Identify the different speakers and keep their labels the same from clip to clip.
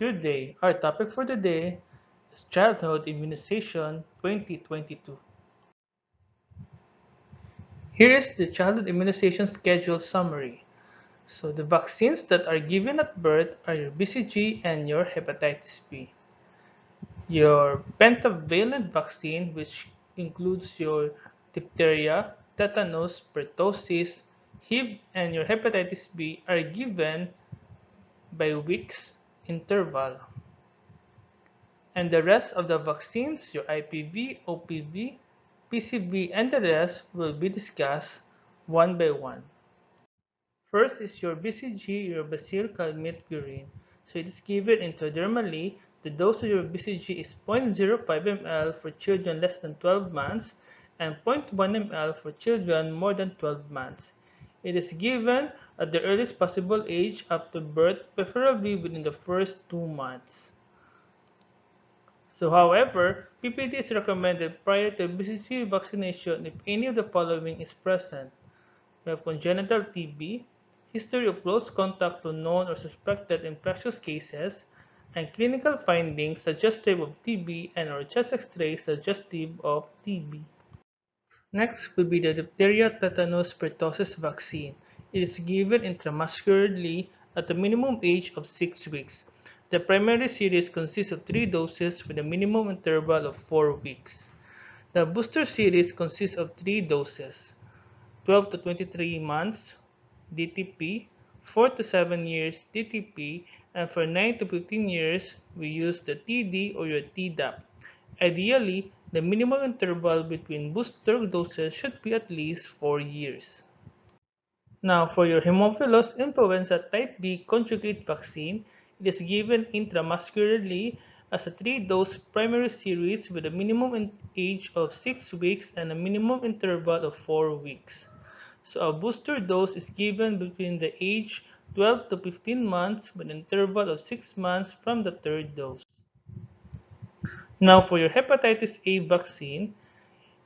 Speaker 1: Good day. Our topic for the day is Childhood Immunization 2022. Here is the childhood immunization schedule summary. So the vaccines that are given at birth are your BCG and your hepatitis B. Your pentavalent vaccine, which includes your diphtheria, tetanus, pertussis, HIV, and your hepatitis B, are given by weeks interval. And the rest of the vaccines, your IPV, OPV, PCV, and the rest will be discussed one by one. First is your BCG, your bacillus-calmette-guerin. So it is given intradermally. The dose of your BCG is 0.05 ml for children less than 12 months and 0.1 ml for children more than 12 months. It is given at the earliest possible age after birth, preferably within the first 2 months. So, however, PPD is recommended prior to BCG vaccination if any of the following is present. We have congenital TB, history of close contact to known or suspected infectious cases, and clinical findings suggestive of TB and/or chest X-ray suggestive of TB. Next will be the diphtheria tetanus pertussis vaccine. It is given intramuscularly at a minimum age of 6 weeks. The primary series consists of 3 doses with a minimum interval of 4 weeks. The booster series consists of 3 doses, 12 to 23 months DTP, 4 to 7 years DTP, and for 9 to 15 years, we use the TD or your Tdap. Ideally, the minimum interval between booster doses should be at least 4 years. Now, for your Haemophilus influenza type B conjugate vaccine, it is given intramuscularly as a 3-dose primary series with a minimum age of 6 weeks and a minimum interval of 4 weeks. So a booster dose is given between the age 12 to 15 months with an interval of 6 months from the third dose. Now for your hepatitis A vaccine,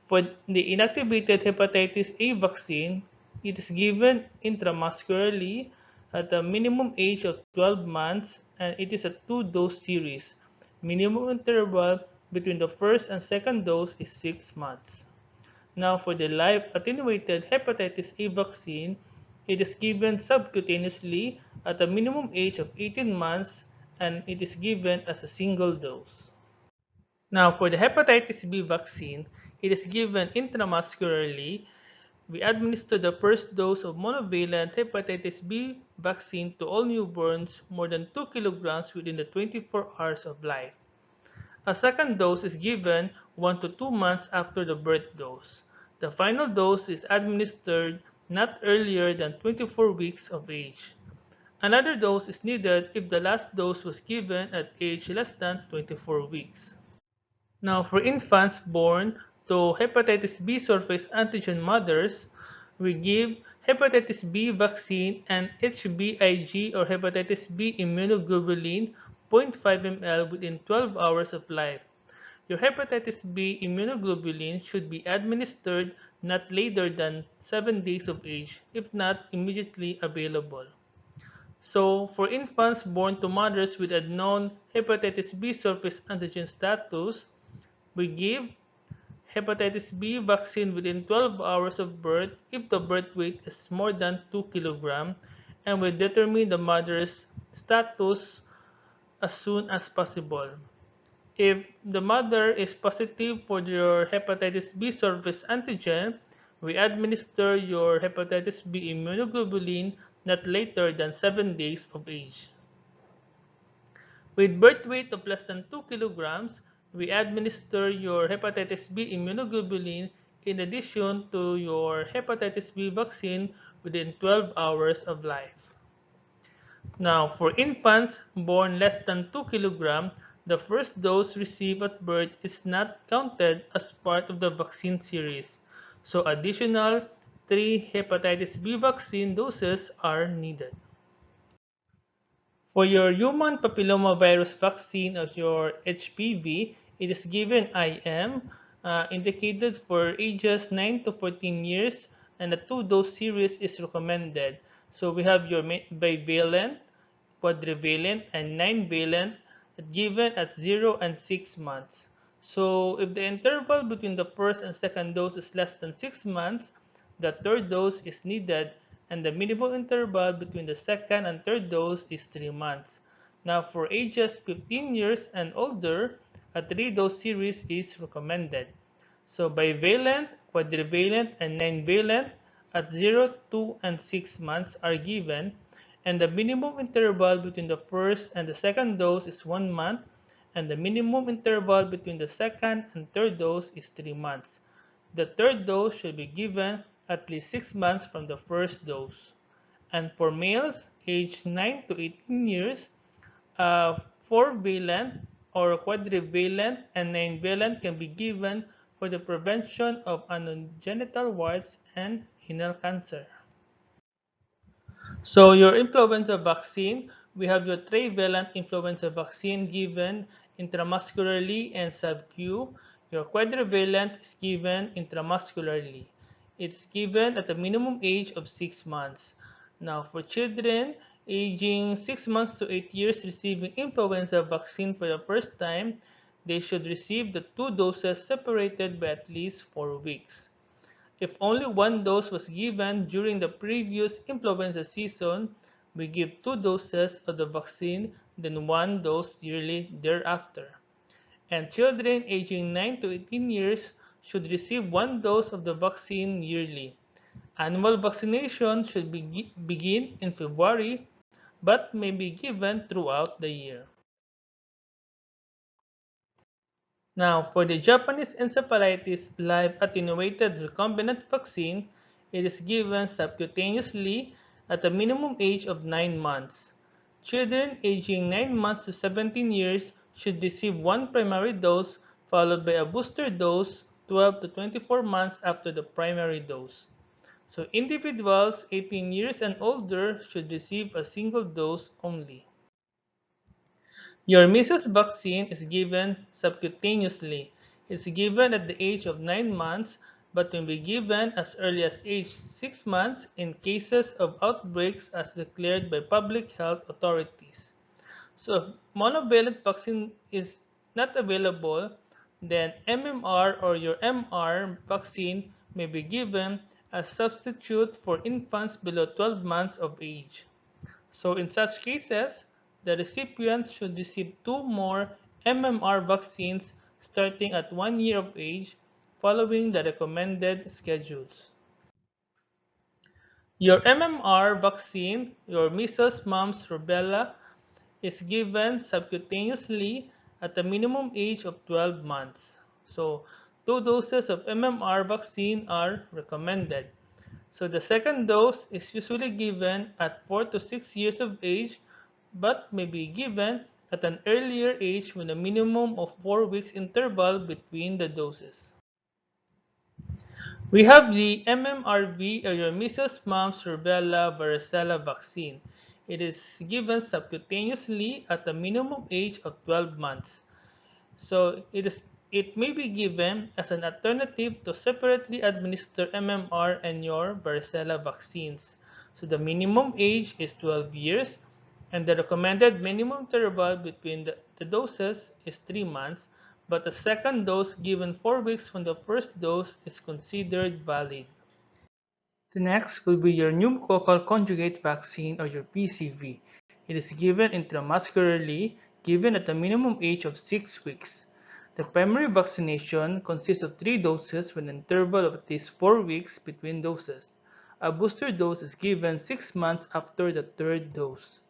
Speaker 1: for the inactivated hepatitis A vaccine, it is given intramuscularly at a minimum age of 12 months and it is a 2-dose series. Minimum interval between the first and second dose is 6 months. Now for the live attenuated hepatitis A vaccine, it is given subcutaneously at a minimum age of 18 months and it is given as a single dose. Now for the hepatitis B vaccine, it is given intramuscularly. We administer the first dose of monovalent hepatitis B vaccine to all newborns more than 2 kilograms within the 24 hours of life. A second dose is given 1 to 2 months after the birth dose. The final dose is administered not earlier than 24 weeks of age. Another dose is needed if the last dose was given at age less than 24 weeks. Now, for infants born to hepatitis B surface antigen mothers, we give hepatitis B vaccine and HBIG or hepatitis B immunoglobulin 0.5 ml within 12 hours of life. Your hepatitis B immunoglobulin should be administered not later than 7 days of age, if not immediately available. So, for infants born to mothers with a known hepatitis B surface antigen status, we give hepatitis B vaccine within 12 hours of birth if the birth weight is more than 2 kg, and we determine the mother's status as soon as possible. If the mother is positive for your hepatitis B surface antigen, we administer your hepatitis B immunoglobulin not later than 7 days of age. With birth weight of less than 2 kilograms, we administer your hepatitis B immunoglobulin in addition to your hepatitis B vaccine within 12 hours of life. Now, for infants born less than 2 kilograms, the first dose received at birth is not counted as part of the vaccine series, so additional 3 hepatitis B vaccine doses are needed. For your human papillomavirus vaccine of your HPV, it is given IM, indicated for ages 9 to 14 years, and a 2-dose series is recommended. So we have your bivalent quadrivalent, and 9-valent given at 0 and 6 months. So if the interval between the first and second dose is less than 6 months, the third dose is needed, and the minimum interval between the second and third dose is 3 months. Now for ages 15 years and older, a 3-dose series is recommended. So bivalent, quadrivalent, and 9-valent at 0, 2, and 6 months are given, and the minimum interval between the first and the second dose is 1 month, and the minimum interval between the second and third dose is 3 months. The third dose should be given at least 6 months from the first dose. And for males aged 9 to 18 years, 4-valent or quadrivalent and 9-valent can be given for the prevention of anogenital warts and anal cancer. So your influenza vaccine, we have your trivalent influenza vaccine given intramuscularly and sub-Q. Your quadrivalent is given intramuscularly. It's given at a minimum age of 6 months. Now for children aging 6 months to 8 years receiving influenza vaccine for the first time, they should receive the 2 doses separated by at least 4 weeks. If only 1 dose was given during the previous influenza season, we give 2 doses of the vaccine, then 1 dose yearly thereafter. And children aging 9 to 18 years should receive 1 dose of the vaccine yearly. Annual vaccination should begin in February, but may be given throughout the year. Now, for the Japanese encephalitis live attenuated recombinant vaccine, it is given subcutaneously at a minimum age of 9 months. Children aging 9 months to 17 years should receive 1 primary dose followed by a booster dose 12 to 24 months after the primary dose. So individuals 18 years and older should receive a single dose only. Your measles vaccine is given subcutaneously. It's given at the age of 9 months, but can be given as early as age 6 months in cases of outbreaks as declared by public health authorities. So if monovalent vaccine is not available, then MMR or your MR vaccine may be given as substitute for infants below 12 months of age. So in such cases, the recipients should receive 2 more MMR vaccines starting at 1 year of age, following the recommended schedules. Your MMR vaccine, your measles, mumps, rubella, is given subcutaneously at a minimum age of 12 months. So 2 doses of MMR vaccine are recommended. So the second dose is usually given at 4 to 6 years of age, but may be given at an earlier age with a minimum of 4 weeks interval between the doses. We have the MMRV or your measles, mumps, rubella, varicella vaccine. It is given subcutaneously at a minimum age of 12 months. So it may be given as an alternative to separately administer MMR and your varicella vaccines. So the minimum age is 12 years, and the recommended minimum interval between the doses is 3 months, but a second dose given 4 weeks from the first dose is considered valid. The next will be your pneumococcal conjugate vaccine or your PCV. It is given intramuscularly, given at a minimum age of 6 weeks. The primary vaccination consists of 3 doses with an interval of at least 4 weeks between doses. A booster dose is given 6 months after the third dose.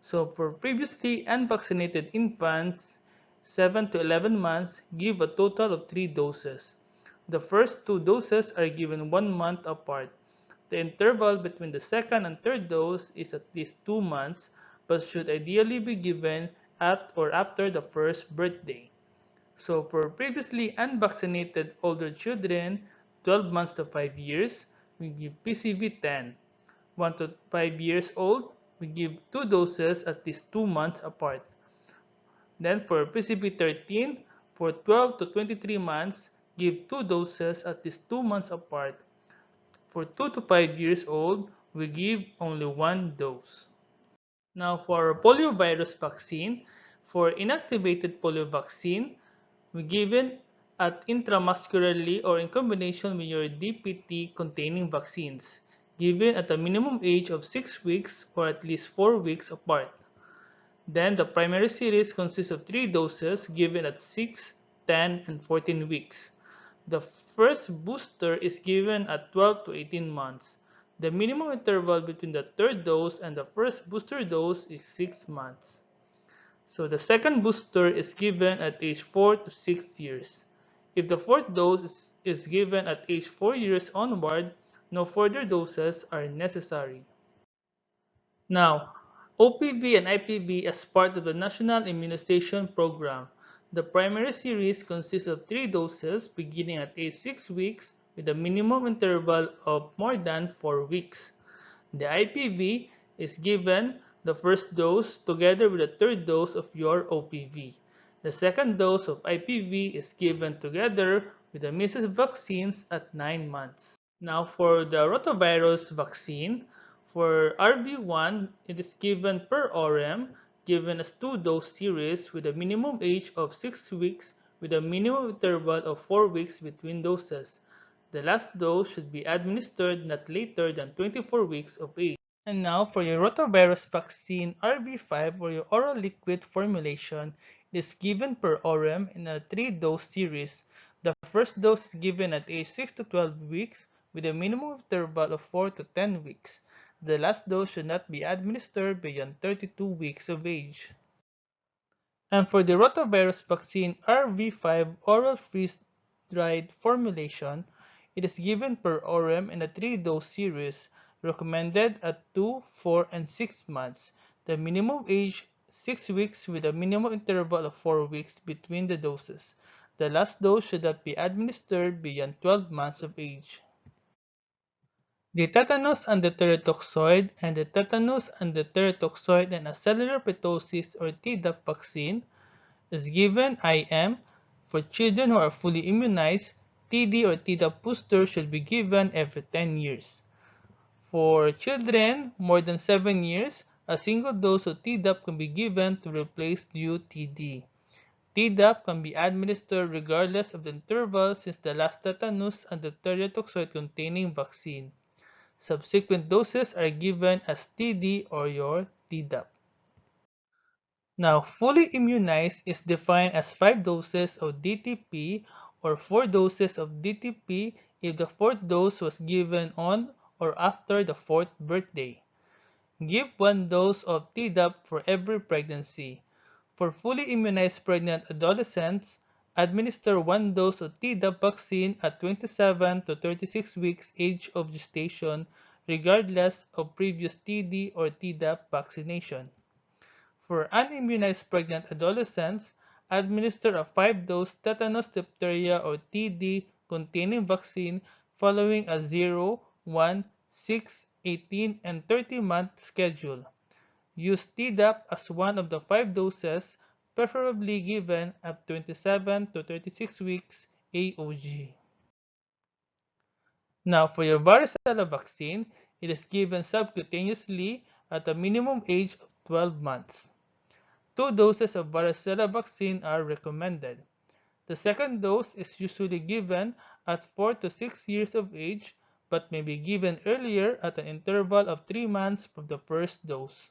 Speaker 1: So for previously unvaccinated infants, 7 to 11 months, give a total of 3 doses. The first 2 doses are given 1 month apart. The interval between the second and third dose is at least 2 months, but should ideally be given at or after the first birthday. So for previously unvaccinated older children, 12 months to 5 years, we give PCV-10. 1 to 5 years old, we give 2 doses at least 2 months apart. Then for PCV-13, for 12 to 23 months, give 2 doses at least 2 months apart. For 2 to 5 years old, we give only 1 dose. Now for poliovirus vaccine, for inactivated polio vaccine, we given at intramuscularly or in combination with your DPT containing vaccines, given at a minimum age of 6 weeks or at least 4 weeks apart. Then the primary series consists of 3 doses given at 6, 10, and 14 weeks. The first booster is given at 12 to 18 months. The minimum interval between the third dose and the first booster dose is 6 months. So the second booster is given at age 4 to 6 years. If the fourth dose is given at age 4 years onward, no further doses are necessary. Now, OPV and IPV as part of the National Immunization Program. The primary series consists of 3 doses beginning at age 6 weeks with a minimum interval of more than 4 weeks. The IPV is given the first dose together with the third dose of your OPV. The second dose of IPV is given together with the measles vaccines at 9 months. Now for the rotavirus vaccine, for RV1, it is given per ORM, given as 2-dose series with a minimum age of 6 weeks with a minimum interval of 4 weeks between doses. The last dose should be administered not later than 24 weeks of age. And now for your rotavirus vaccine RV5 or your oral liquid formulation, it is given per ORM in a 3-dose series. The first dose is given at age 6 to 12 weeks with a minimum interval of 4 to 10 weeks. The last dose should not be administered beyond 32 weeks of age. And for the rotavirus vaccine RV5 oral freeze-dried formulation, it is given per ORM in a 3-dose series, recommended at 2, 4, and 6 months. The minimum age 6 weeks with a minimum interval of 4 weeks between the doses. The last dose should not be administered beyond 12 months of age. The tetanus and the teratoxoid and the tetanus and the teratoxoid and acellular pertussis or Tdap vaccine is given IM. For children who are fully immunized, TD or Tdap booster should be given every 10 years. For children more than 7 years, a single dose of Tdap can be given to replace due TD. Tdap can be administered regardless of the interval since the last tetanus and the teratoxoid containing vaccine. Subsequent doses are given as TD or your Tdap. Now, fully immunized is defined as 5 doses of DTP or 4 doses of DTP if the 4th dose was given on or after the 4th birthday. Give 1 dose of Tdap for every pregnancy. For fully immunized pregnant adolescents, administer 1 dose of Tdap vaccine at 27 to 36 weeks age of gestation, regardless of previous TD or Tdap vaccination. For unimmunized pregnant adolescents, administer a 5-dose tetanus, diphtheria, or TD containing vaccine following a 0, 1, 6, 18, and 30-month schedule. Use Tdap as one of the 5 doses, preferably given at 27 to 36 weeks AOG. Now, for your varicella vaccine, it is given subcutaneously at a minimum age of 12 months. 2 doses of varicella vaccine are recommended. The second dose is usually given at 4 to 6 years of age, but may be given earlier at an interval of 3 months from the first dose.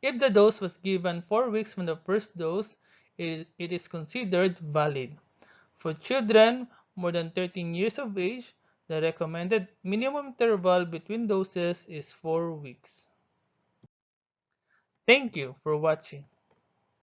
Speaker 1: If the dose was given 4 weeks from the first dose, it is considered valid. For children more than 13 years of age, the recommended minimum interval between doses is 4 weeks. Thank you for watching.